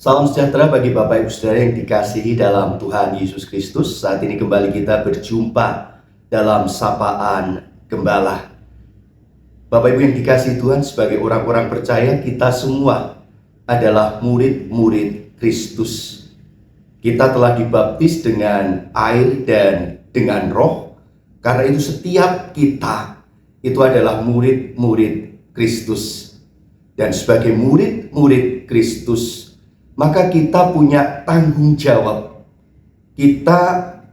Salam sejahtera bagi Bapak Ibu Saudara yang dikasihi dalam Tuhan Yesus Kristus. Saat ini kembali kita berjumpa dalam Sapaan Gembala. Bapak Ibu yang dikasihi Tuhan, sebagai orang-orang percaya, kita semua adalah murid-murid Kristus. Kita telah dibaptis dengan air dan dengan roh. Karena itu setiap kita itu adalah murid-murid Kristus. Dan sebagai murid-murid Kristus, maka kita punya tanggung jawab. Kita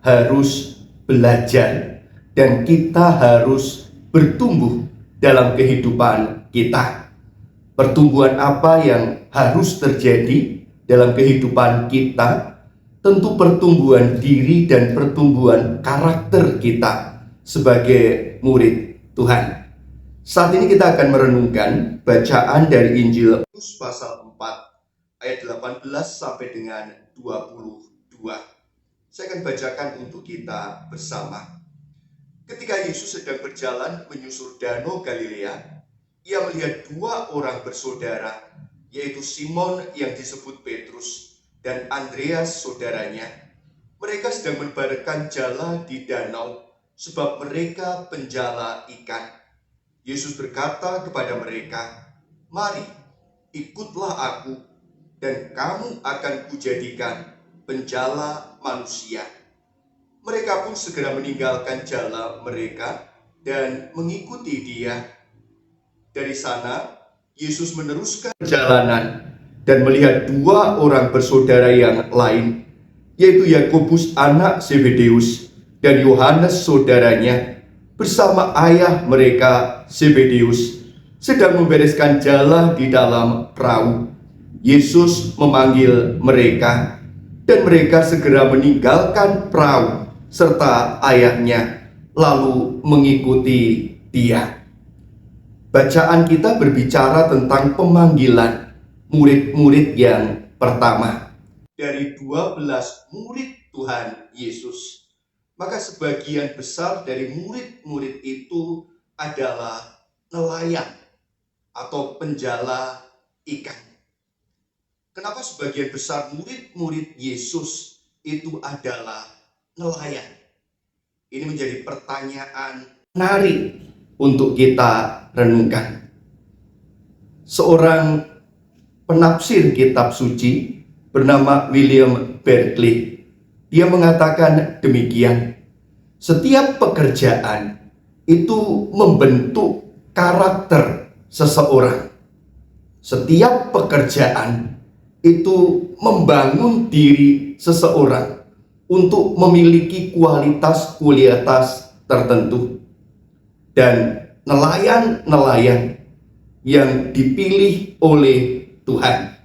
harus belajar dan kita harus bertumbuh dalam kehidupan kita. Pertumbuhan apa yang harus terjadi dalam kehidupan kita? Tentu pertumbuhan diri dan pertumbuhan karakter kita sebagai murid Tuhan. Saat ini kita akan merenungkan bacaan dari Injil Markus pasal 4 ayat 18 sampai dengan 22. Saya akan bacakan untuk kita bersama. Ketika Yesus sedang berjalan menyusur danau Galilea, ia melihat dua orang bersaudara, yaitu Simon yang disebut Petrus dan Andreas saudaranya. Mereka sedang membarekkan jala di danau, sebab mereka penjala ikan. Yesus berkata kepada mereka, "Mari, ikutlah aku, dan kamu akan kujadikan penjala manusia." Mereka pun segera meninggalkan jala mereka dan mengikuti dia. Dari sana, Yesus meneruskan perjalanan dan melihat dua orang bersaudara yang lain, yaitu Yakobus anak Zebedeus dan Yohanes saudaranya, bersama ayah mereka Zebedeus sedang membereskan jala di dalam perahu. Yesus memanggil mereka, dan mereka segera meninggalkan perahu serta ayahnya, lalu mengikuti dia. Bacaan kita berbicara tentang pemanggilan murid-murid yang pertama. Dari 12 murid Tuhan Yesus, maka sebagian besar dari murid-murid itu adalah nelayan atau penjala ikan. Kenapa sebagian besar murid-murid Yesus itu adalah nelayan? Ini menjadi pertanyaan menarik untuk kita renungkan. Seorang penafsir kitab suci bernama William Barclay, dia mengatakan demikian: setiap pekerjaan itu membentuk karakter seseorang. Setiap pekerjaan itu membangun diri seseorang untuk memiliki kualitas-kualitas tertentu. Dan nelayan-nelayan yang dipilih oleh Tuhan,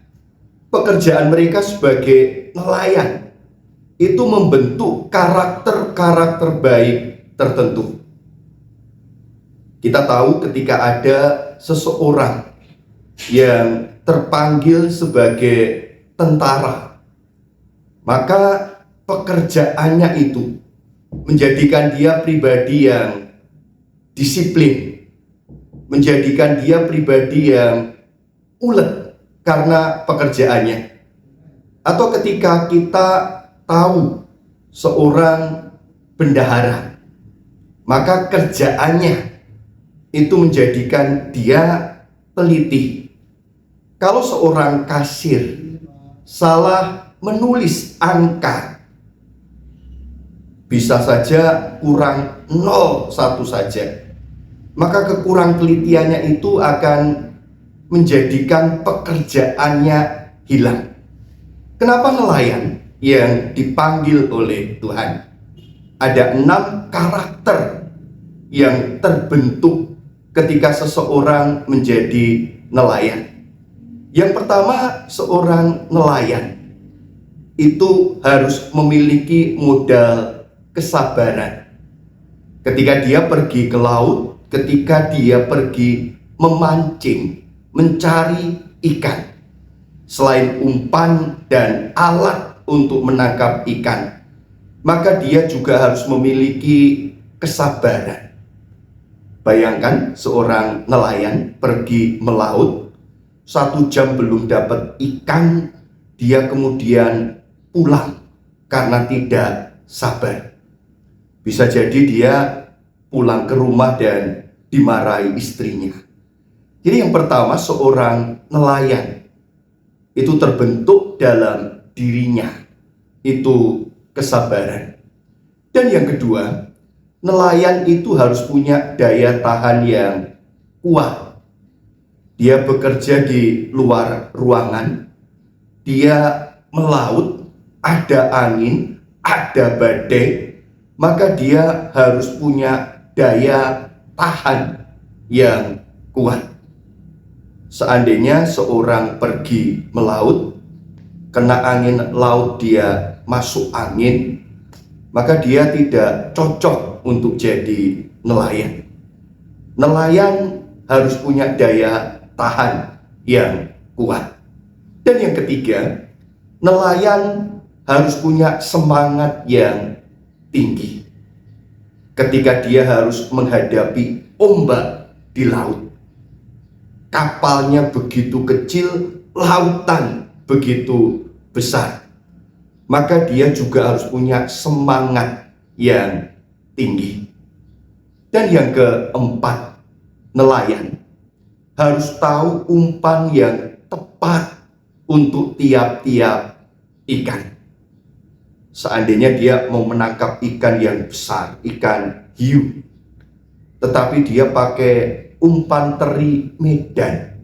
pekerjaan mereka sebagai nelayan itu membentuk karakter-karakter baik tertentu. Kita tahu ketika ada seseorang yang terpanggil sebagai tentara, maka pekerjaannya itu menjadikan dia pribadi yang disiplin, menjadikan dia pribadi yang ulet karena pekerjaannya. Atau ketika kita tahu seorang bendahara, maka kerjaannya itu menjadikan dia teliti. Kalau seorang kasir salah menulis angka, bisa saja kurang 0,1 saja, maka kekurang telitiannya itu akan menjadikan pekerjaannya hilang. Kenapa nelayan yang dipanggil oleh Tuhan? Ada 6 karakter yang terbentuk ketika seseorang menjadi nelayan. Yang pertama, seorang nelayan itu harus memiliki modal kesabaran. Ketika dia pergi ke laut, ketika dia pergi memancing, mencari ikan, selain umpan dan alat untuk menangkap ikan, maka dia juga harus memiliki kesabaran. Bayangkan seorang nelayan pergi melaut, 1 jam belum dapat ikan, dia kemudian pulang karena tidak sabar. Bisa jadi dia pulang ke rumah dan dimarahi istrinya. Jadi yang pertama, seorang nelayan itu terbentuk dalam dirinya itu kesabaran. Dan yang kedua, nelayan itu harus punya daya tahan yang kuat. Dia bekerja di luar ruangan, dia melaut, ada angin, ada badai, maka dia harus punya daya tahan yang kuat. Seandainya seorang pergi melaut, kena angin laut, dia masuk angin, maka dia tidak cocok untuk jadi nelayan. Nelayan harus punya daya tahan yang kuat. Dan yang ketiga, nelayan harus punya semangat yang tinggi. Ketika dia harus menghadapi ombak di laut, kapalnya begitu kecil, lautan begitu besar, maka dia juga harus punya semangat yang tinggi. Dan yang keempat, nelayan harus tahu umpan yang tepat untuk tiap-tiap ikan. Seandainya dia mau menangkap ikan yang besar, ikan hiu, tetapi dia pakai umpan teri Medan,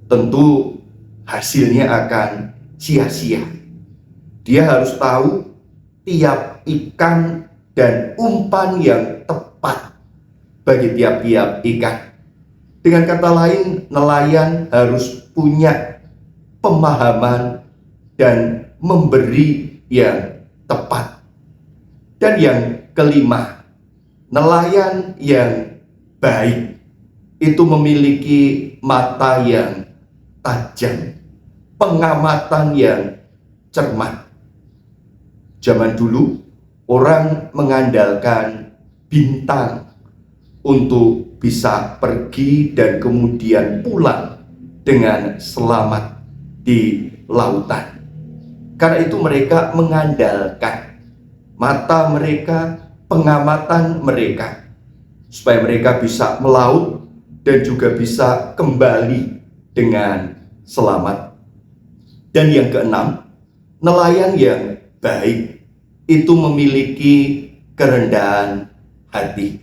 tentu hasilnya akan sia-sia. Dia harus tahu tiap ikan dan umpan yang tepat bagi tiap-tiap ikan. Dengan kata lain, nelayan harus punya pemahaman dan memberi yang tepat. Dan yang kelima, nelayan yang baik itu memiliki mata yang tajam, pengamatan yang cermat. Zaman dulu orang mengandalkan bintang untuk bisa pergi dan kemudian pulang dengan selamat di lautan. Karena itu mereka mengandalkan mata mereka, pengamatan mereka, supaya mereka bisa melaut dan juga bisa kembali dengan selamat. Dan yang keenam, nelayan yang baik itu memiliki kerendahan hati.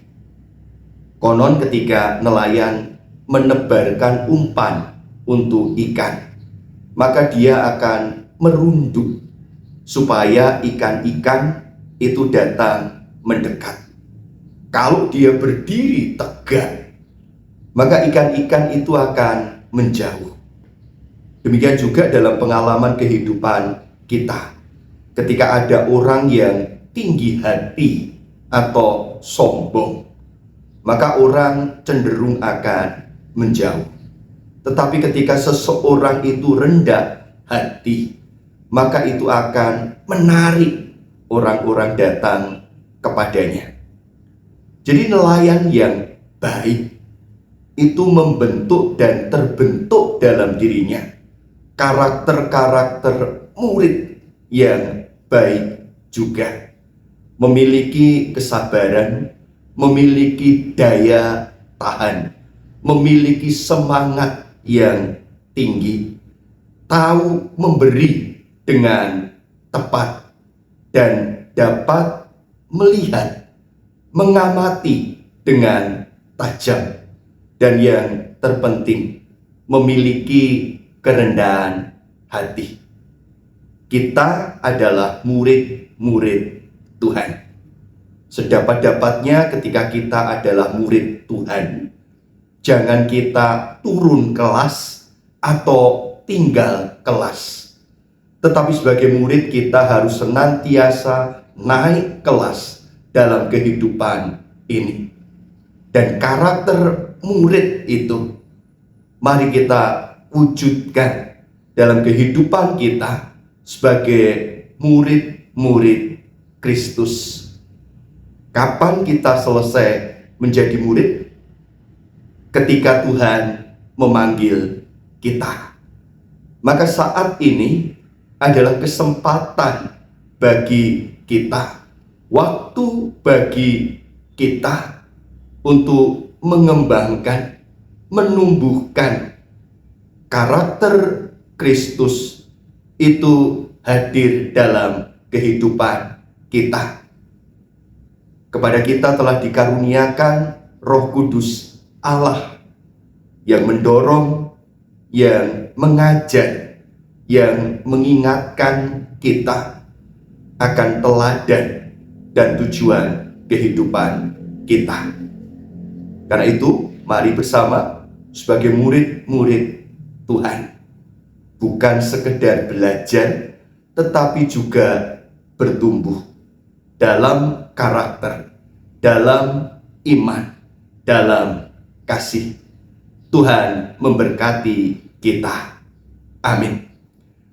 Konon ketika nelayan menebarkan umpan untuk ikan, maka dia akan merunduk supaya ikan-ikan itu datang mendekat. Kalau dia berdiri tegak, maka ikan-ikan itu akan menjauh. Demikian juga dalam pengalaman kehidupan kita. Ketika ada orang yang tinggi hati atau sombong, maka orang cenderung akan menjauh. Tetapi ketika seseorang itu rendah hati, maka itu akan menarik orang-orang datang kepadanya. Jadi nelayan yang baik itu membentuk dan terbentuk dalam dirinya karakter-karakter murid yang baik juga. Memiliki kesabaran, memiliki daya tahan, memiliki semangat yang tinggi, tahu memberi dengan tepat, dan dapat melihat, mengamati dengan tajam, dan yang terpenting, memiliki kerendahan hati. Kita adalah murid-murid Tuhan. Sedapat-dapatnya ketika kita adalah murid Tuhan, jangan kita turun kelas atau tinggal kelas. Tetapi sebagai murid kita harus senantiasa naik kelas dalam kehidupan ini. Dan karakter murid itu mari kita wujudkan dalam kehidupan kita sebagai murid-murid Kristus. Kapan kita selesai menjadi murid? Ketika Tuhan memanggil kita. Maka saat ini adalah kesempatan bagi kita, waktu bagi kita untuk mengembangkan, menumbuhkan karakter Kristus itu hadir dalam kehidupan kita. Kepada kita telah dikaruniakan Roh Kudus Allah yang mendorong, yang mengajak, yang mengingatkan kita akan teladan dan tujuan kehidupan kita. Karena itu, mari bersama sebagai murid-murid Tuhan, bukan sekedar belajar, tetapi juga bertumbuh dalam karakter, dalam iman, dalam kasih. Tuhan memberkati kita. Amin.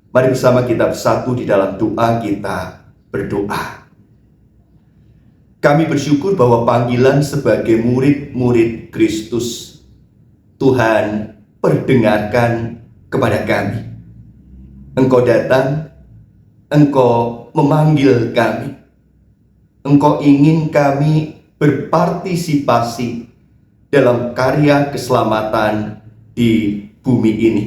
Mari bersama kita bersatu di dalam doa. Kita berdoa. Kami bersyukur bahwa panggilan sebagai murid-murid Kristus, Tuhan perdengarkan kepada kami. Engkau datang, Engkau memanggil kami. Engkau ingin kami berpartisipasi dalam karya keselamatan di bumi ini.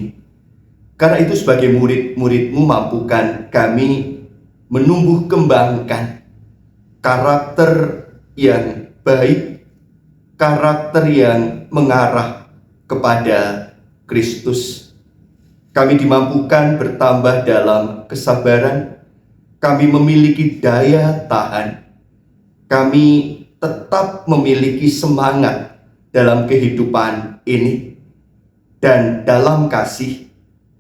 Karena itu sebagai murid-murid-Mu, mampukan kami menumbuh kembangkan karakter yang baik, karakter yang mengarah kepada Kristus. Kami dimampukan bertambah dalam kesabaran, kami memiliki daya tahan, kami tetap memiliki semangat dalam kehidupan ini, dan dalam kasih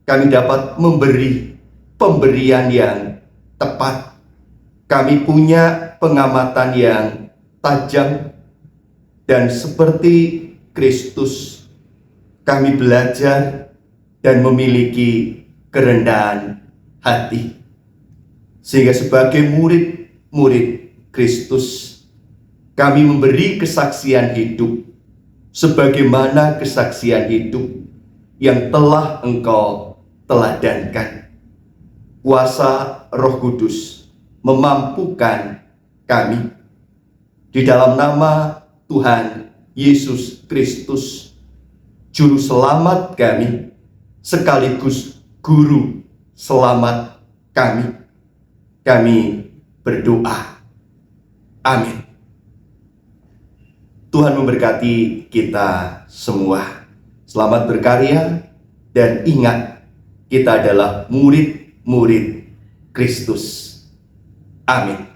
kami dapat memberi pemberian yang tepat. Kami punya pengamatan yang tajam, dan seperti Kristus kami belajar dan memiliki kerendahan hati, sehingga sebagai murid-murid Kristus, kami memberi kesaksian hidup sebagaimana kesaksian hidup yang telah Engkau teladankan. Kuasa Roh Kudus memampukan kami. Di dalam nama Tuhan Yesus Kristus, Juru Selamat kami, sekaligus Guru Selamat kami, kami berdoa. Amin. Tuhan memberkati kita semua. Selamat berkarya, dan ingat, kita adalah murid-murid Kristus. Amin.